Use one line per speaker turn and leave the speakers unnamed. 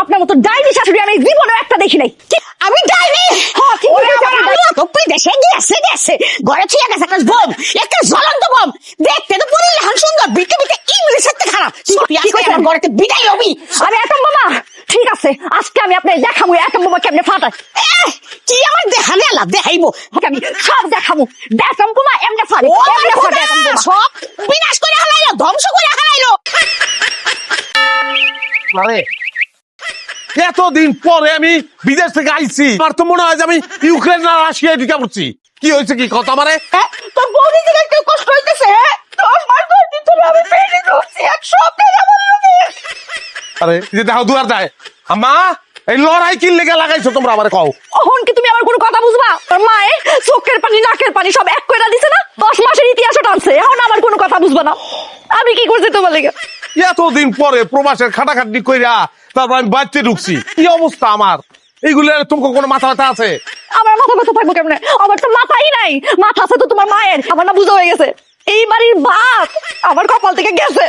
আপনার মতো ডাইনি শাশুড়ি আমি জীবনে একটা দেখি নাই।
আমি ডাইনি?
হ্যাঁ, ঠিক
ওরে
আছে,
আমার আল্লাহ, তো বিদেশে গেছে ঘরে ছুঁয়ে গেছে একটা বোম, একটা জ্বলন্ত বোম। দেখতে তো পুরো লাল সুন্দর, বিকে বিকে ইংলিশ একটা খারাপ।
কি কইছে?
আমার ঘরেতে বিদায় হবি।
আরে অ্যাটম বোমা, ঠিক আছে আজকে আমি আপনার দেখাবো অ্যাটম বোমা কেমনে ফাটায়।
কি আমার দেখালে আল্লাহ দেখাইবো।
আমি সব দেখাবো অ্যাটম বোমা এমনে ফাটে,
ও
এমনে
আমার
ফাটে
খোদা,
অ্যাটম বোমা।
সব বিনাশ করে হারাইলো, ধ্বংস করে হারাইলো।
আরে এতদিন পরে আমি বিদেশ থেকে আইছি, আমার তো মনে হয় যে আমি ইউক্রেন না রাশিয়ায় ঢুকে পড়ছি। কি হয়েছে, কি কথা মানে?
তোর বৌদি দিলে একটু কষ্ট হইতেছে। তোর মার বৌদি তোর আমি পেটে ঢুকছি, এক সপ্তাহ আমার লোকে।
আরে এই যে দেখো দুয়ার যায় আম্মা, এই লড়াই কি লেগে লাগাইছো তোমরা আমারে কও?
অহন কি তুমি আমার কোনো কথা বুঝবা? তোর মায়ে চোখের পানি নাকের পানি সব এক কইরা দিছে না, 10 মাসের ইতিহাসও টানছে, এখন আমার কোনো কথা বুঝবা না। আমি কি করছি তোমার লেগে?
এতদিন পরে প্রবাসের খাটাখাটনি কইরা তারপর আমি বাড়িতে ঢুকছি, কি অবস্থা আমার? এইগুলো তোমার কোনো মাথা ব্যথা আছে?
আমার মাথা ব্যথা থাকবো কেমনে? আমার তো মাথাই নাই, মাথা আছে তো তোমার মায়ের। আমার না বুঝা হয়ে গেছে এই বাড়ির বাপ আমার কপাল থেকে গেছে।